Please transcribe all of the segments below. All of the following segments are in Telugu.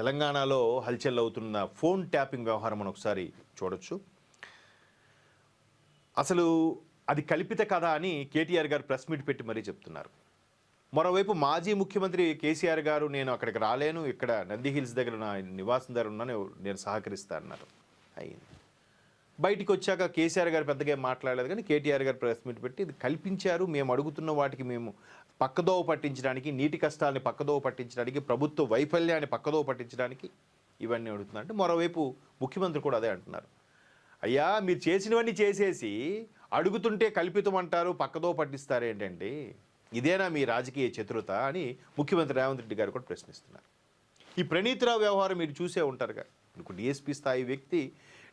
తెలంగాణలో హల్చల్ అవుతున్న ఫోన్ ట్యాపింగ్ వ్యవహారం మనం ఒకసారి చూడొచ్చు. అసలు అది కల్పిత కథ అని కేటీఆర్ గారు ప్రెస్ మీట్ పెట్టి మరీ చెప్తున్నారు. మరోవైపు మాజీ ముఖ్యమంత్రి కేసీఆర్ గారు నేను అక్కడికి రాలేను, ఇక్కడ నంది హిల్స్ దగ్గర నా నివాసం దగ్గర ఉన్నాను, నేను సహకరిస్తా అన్నారు. అయింది. బయటికి వచ్చాక కేసీఆర్ గారు పెద్దగా మాట్లాడలేదు, కానీ కేటీఆర్ గారు ప్రెస్ మీట్ పెట్టి ఇది కల్పించారు, మేము అడుగుతున్న వాటికి మేము పక్కదోవ పట్టించడానికి, నీటి కష్టాలని పక్కదోవ పట్టించడానికి, ప్రభుత్వ వైఫల్యాన్ని పక్కదోవ పట్టించడానికి ఇవన్నీ అడుగుతున్నారు. అంటే మరోవైపు ముఖ్యమంత్రి కూడా అదే అంటున్నారు. అయ్యా మీరు చేసినవన్నీ చేసేసి అడుగుతుంటే కల్పితం అంటారు, పక్కదోవ పట్టిస్తారు ఏంటండి, ఇదేనా మీ రాజకీయ చతురత అని ముఖ్యమంత్రి రేవంత్ రెడ్డి గారు కూడా ప్రశ్నిస్తున్నారు. ఈ ప్రణీత్ రావు వ్యవహారం మీరు చూసే ఉంటారుగా. మీకు డిఎస్పీ స్థాయి వ్యక్తి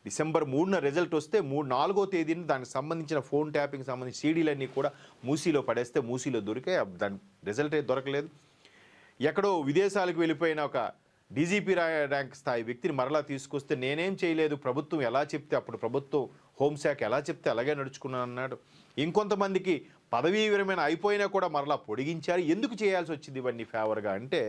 డిసెంబర్ 3న రిజల్ట్ వస్తే 4వ తేదీన దానికి సంబంధించిన ఫోన్ ట్యాపింగ్ సంబంధించిన సీడీలన్నీ కూడా మూసీలో పడేస్తే మూసీలో దొరికే దాని రిజల్ట్ దొరకలేదు. ఎక్కడో విదేశాలకు వెళ్ళిపోయిన ఒక డీజీపీ ర్యాంక్ స్థాయి వ్యక్తిని మరలా తీసుకొస్తే నేనేం చేయలేదు, ప్రభుత్వం ఎలా చెప్తే అప్పుడు ప్రభుత్వం హోంశాఖ ఎలా చెప్తే అలాగే నడుచుకున్నాను అన్నాడు. ఇంకొంతమందికి పదవీ విరమణ అయిపోయినా కూడా మరలా పొడిగించారు. ఎందుకు చేయాల్సి వచ్చింది ఇవన్నీ ఫేవర్గా అంటే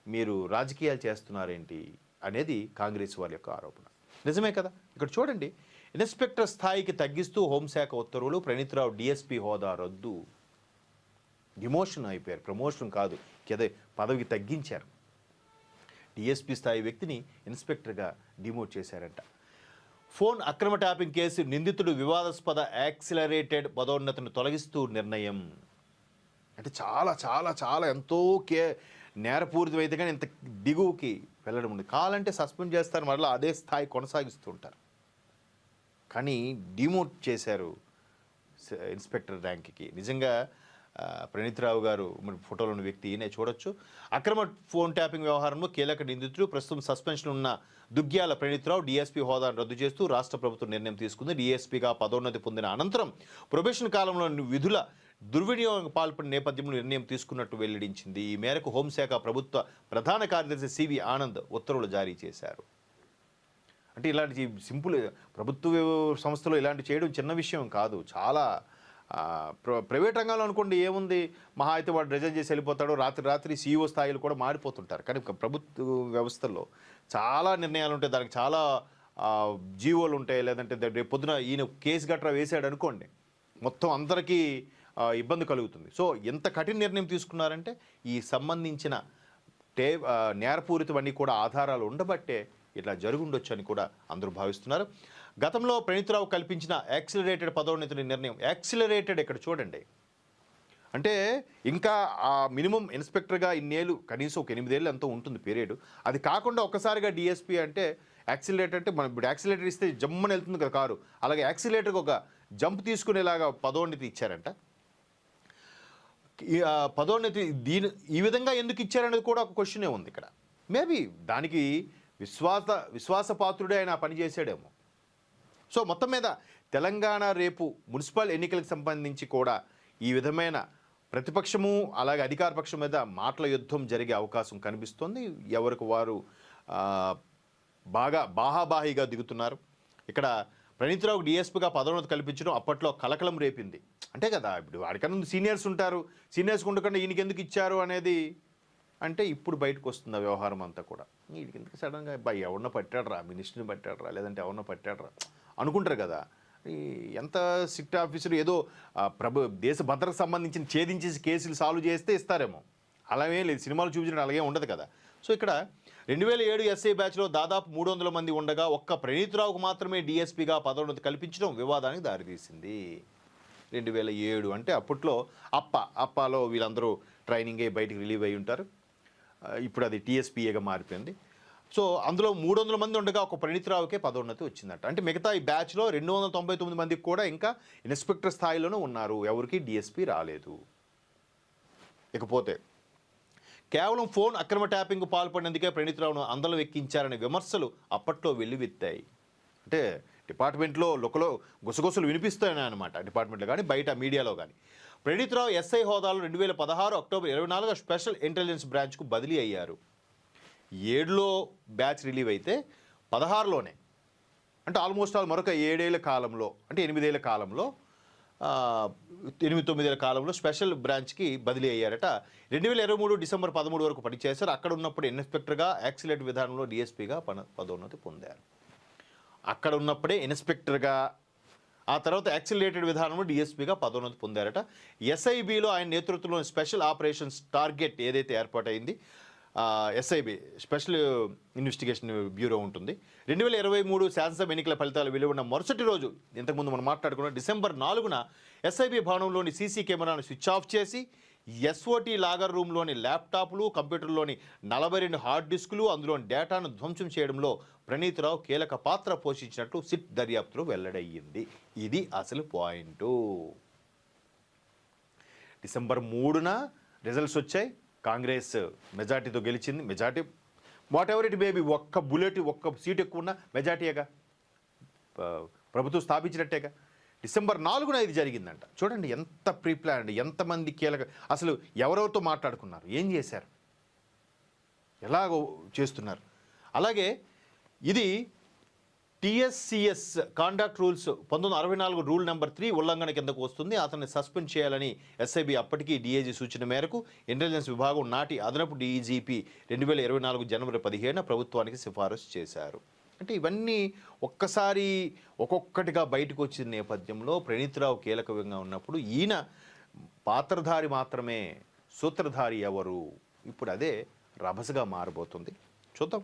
మీరు రాజకీయాలు చేస్తున్నారేంటి అనేది కాంగ్రెస్ వారి యొక్క ఆరోపణ. నిజమే కదా. ఇక్కడ చూడండి, ఇన్స్పెక్టర్ స్థాయికి తగ్గిస్తూ హోంశాఖ ఉత్తర్వులు, ప్రణీత్ రావు డిఎస్పీ హోదా రద్దు. డిమోషన్ అయిపోయారు, ప్రమోషన్ కాదు, పదవికి తగ్గించారు. డిఎస్పీ స్థాయి వ్యక్తిని ఇన్స్పెక్టర్గా డిమోట్ చేశారంట. ఫోన్ అక్రమ ట్యాపింగ్ కేసు నిందితుడు వివాదాస్పద యాక్సిలరేటెడ్ పదోన్నతిని తొలగిస్తూ నిర్ణయం. అంటే చాలా చాలా చాలా ఎంతో నేరపూరితం అయితే కానీ ఇంత దిగువకి వెళ్ళడం ఉంది. కావాలంటే సస్పెండ్ చేస్తారు, మరలా అదే స్థాయి కొనసాగిస్తూ ఉంటారు. కానీ డిమోట్ చేశారు ఇన్స్పెక్టర్ ర్యాంక్కి. నిజంగా ప్రణీత్ రావు గారు మన ఫోటోలోని వ్యక్తి ఈయనే చూడొచ్చు. అక్రమ ఫోన్ ట్యాపింగ్ వ్యవహారంలో కీలక నిందితుడు ప్రస్తుతం సస్పెన్షన్ ఉన్న దుగ్గ్యాల ప్రణీత్ రావు డిఎస్పీ హోదాను రద్దు చేస్తూ రాష్ట్ర ప్రభుత్వం నిర్ణయం తీసుకుంది. డిఎస్పీగా పదోన్నతి పొందిన అనంతరం ప్రొబేషన్ కాలంలో విధుల దుర్వినియోగం పాల్పడిన నేపథ్యంలో నిర్ణయం తీసుకున్నట్టు వెల్లడించింది. ఈ మేరకు హోంశాఖ ప్రభుత్వ ప్రధాన కార్యదర్శి సివి ఆనంద్ ఉత్తర్వులు జారీ చేశారు. అంటే ఇలాంటి సింపుల్ ప్రభుత్వ సంస్థలో ఇలాంటి చేయడం చిన్న విషయం కాదు. చాలా ప్రైవేట్ రంగంలో అనుకోండి ఏముంది, మహా అయితే వాడు రిజైన్ చేసి వెళ్ళిపోతాడు, రాత్రి సీఈఓ స్థాయిలు కూడా మారిపోతుంటారు. కానీ ప్రభుత్వ వ్యవస్థల్లో చాలా నిర్ణయాలు ఉంటాయి, దానికి చాలా జీవోలు ఉంటాయి. లేదంటే రేపు పొద్దున ఈయన కేసు గట్రా వేసాడు అనుకోండి, మొత్తం అందరికీ ఇబ్బంది కలుగుతుంది. సో ఎంత కఠిన నిర్ణయం తీసుకున్నారంటే ఈ సంబంధించిన నేరపూరితవన్నీ కూడా ఆధారాలు ఉండబట్టే ఇట్లా జరుగుండొచ్చు అని కూడా అందరూ భావిస్తున్నారు. గతంలో ప్రణీత్ రావు కల్పించిన యాక్సిలరేటెడ్ పదోన్నతి నిర్ణయం, యాక్సిలరేటెడ్ ఇక్కడ చూడండి, అంటే ఇంకా ఆ మినిమం ఇన్స్పెక్టర్గా ఇన్నేళ్ళు కనీసం ఒక 8 ఏళ్ళు ఎంతో ఉంటుంది పీరియడ్. అది కాకుండా ఒక్కసారిగా డిఎస్పీ అంటే యాక్సిలరేటర్ అంటే మనం ఇప్పుడు యాక్సిలేటర్ ఇస్తే జమ్మని వెళ్తుంది కదా కారు, అలాగే యాక్సిలేటర్కి ఒక జంప్ తీసుకునేలాగా పదోన్నతి ఇచ్చారంట. పదోన్నతి ఈ విధంగా ఎందుకు ఇచ్చారనేది కూడా ఒక క్వశ్చనే ఉంది ఇక్కడ. మేబీ దానికి విశ్వాసపాత్రుడే ఆయన పనిచేసాడేమో. సో మొత్తం మీద తెలంగాణ రేపు మున్సిపల్ ఎన్నికలకు సంబంధించి కూడా ఈ విధమైన ప్రతిపక్షము అలాగే అధికార పక్షం మీద మాటల యుద్ధం జరిగే అవకాశం కనిపిస్తోంది. ఎవరికి వారు బాగా బాహాబాహిగా దిగుతున్నారు. ఇక్కడ ప్రణీత్ రావు డిఎస్పీగా పదోన్నతి కల్పించడం అప్పట్లో కలకలం రేపింది. అంటే కదా, ఇప్పుడు వాడికన్నా సీనియర్స్ ఉంటారు, సీనియర్స్కి ఉండకుండా ఈయనకి ఎందుకు ఇచ్చారు అనేది అంటే ఇప్పుడు బయటకు వస్తుంది ఆ వ్యవహారం అంతా కూడా. వీడికి ఎందుకు సడన్గా ఎవరినో పట్టాడరా, మినిస్టర్ని పట్టాడరా, లేదంటే ఎవరినో పట్టాడరా అనుకుంటారు కదా. ఎంత స్ట్రిక్ట్ ఆఫీసర్ ఏదో దేశ భద్రతకు సంబంధించిన ఛేదించేసి కేసులు సాల్వ్ చేస్తే ఇస్తారేమో, అలాగే లేదు. సినిమాలు చూపించడం అలాగే ఉండదు కదా. సో ఇక్కడ 2007 ఎస్ఐ బ్యాచ్లో దాదాపు 300 మంది ఉండగా ఒక్క ప్రణీత్ రావుకు మాత్రమే డిఎస్పీగా పదోన్నతి కల్పించడం వివాదానికి దారితీసింది. 2007 అంటే అప్పట్లో అప్పాలో వీళ్ళందరూ ట్రైనింగ్ అయ్యి బయటికి రిలీవ్ అయ్యి ఉంటారు. ఇప్పుడు అది టీఎస్పీఏగా మారిపోయింది. సో అందులో 300 మంది ఉండగా ఒక ప్రణీత్ రావుకే పదోన్నతి వచ్చిందట. అంటే మిగతా ఈ బ్యాచ్లో 299 మందికి కూడా ఇంకా ఇన్స్పెక్టర్ స్థాయిలోనే ఉన్నారు, ఎవరికి డిఎస్పీ రాలేదు. ఇకపోతే కేవలం ఫోన్ అక్రమ ట్యాపింగ్ పాల్పడినందుకే ప్రణీత్ రావును అందలం ఎక్కించారనే విమర్శలు అప్పట్లో వెల్లువెత్తాయి. అంటే డిపార్ట్మెంట్లో గుసగుసలు వినిపిస్తాయని అనమాట, డిపార్ట్మెంట్లో కానీ బయట మీడియాలో కానీ. ప్రణీత్ రావు ఎస్ఐ హోదాలో 2016 అక్టోబర్ 24 స్పెషల్ ఇంటెలిజెన్స్ బ్రాంచ్కు బదిలీ అయ్యారు. 7లో బ్యాచ్ రిలీవ్ అయితే 16లోనే, అంటే ఆల్మోస్ట్ మరొక 7 ఏళ్ల కాలంలో, అంటే 8 ఏళ్ల కాలంలో 8-9 కాలంలో స్పెషల్ బ్రాంచ్కి బదిలీ అయ్యారట. 2023 డిసెంబర్ 13 వరకు పనిచేశారు. అక్కడ ఉన్నప్పుడు ఇన్స్పెక్టర్గా యాక్సిలేట్ విధానంలో డిఎస్పీగా పదోన్నతి పొందారు. అక్కడ ఉన్నప్పుడే ఇన్స్పెక్టర్గా, ఆ తర్వాత యాక్సిలేటెడ్ విధానంలో డిఎస్పీగా పదోన్నతి పొందారట. ఎస్ఐబిలో ఆయన నేతృత్వంలోని స్పెషల్ ఆపరేషన్స్ టార్గెట్ ఏదైతే ఏర్పాటైంది, ఎస్ఐబి స్పెషల్ ఇన్వెస్టిగేషన్ బ్యూరో ఉంటుంది. 2023 శాసనసభ ఎన్నికల ఫలితాలు వెలువడిన మరుసటి రోజు, ఇంతకుముందు మనం మాట్లాడుకున్న డిసెంబర్ 4న ఎస్ఐబి భవనంలోని సీసీ కెమెరాను స్విచ్ ఆఫ్ చేసి ఎస్ఓటీ లాగర్ రూమ్లోని ల్యాప్టాప్లు, కంప్యూటర్లోని 42 హార్డ్ డిస్కులు, అందులోని డేటాను ధ్వంసం చేయడంలో ప్రణీత్రావు కీలక పాత్ర పోషించినట్టు సిట్ దర్యాప్తులో వెల్లడయ్యింది. ఇది అసలు పాయింటు. డిసెంబర్ 3న రిజల్ట్స్ వచ్చాయి. కాంగ్రెస్ మెజార్టీతో గెలిచింది. Majority what ever it baby, ఒక్క బుల్లెట్, ఒక్క సీట్ ఎక్కువ ఉన్న మెజార్టీగా ప్రభుత్వం స్థాపించినట్టేగా. డిసెంబర్ 4న ఇది జరిగిందంట. చూడండి ఎంత ప్రీ ప్లాన్, ఎంతమంది కీలక, అసలు ఎవరెవరితో మాట్లాడుకున్నారు, ఏం చేశారు, ఎలాగో చేస్తున్నారు. అలాగే ఇది టిఎస్సిఎస్ కాండక్ట్ రూల్స్ 1964 రూల్ నెంబర్ 3 ఉల్లంఘన కిందకు వస్తుంది. అతన్ని సస్పెండ్ చేయాలని ఎస్ఐబి అప్పటికీ డిఐజీ సూచన మేరకు ఇంటెలిజెన్స్ విభాగం నాటి అదనపు డీజీపీ 2024 జనవరి 15న ప్రభుత్వానికి సిఫారసు చేశారు. అంటే ఇవన్నీ ఒక్కసారి ఒక్కొక్కటిగా బయటకు వచ్చిన నేపథ్యంలో ప్రణీత్రావు కీలకంగా ఉన్నప్పుడు ఈయన పాత్రధారి మాత్రమే, సూత్రధారి ఎవరు, ఇప్పుడు అదే రభసగా మారబోతుంది. చూద్దాం.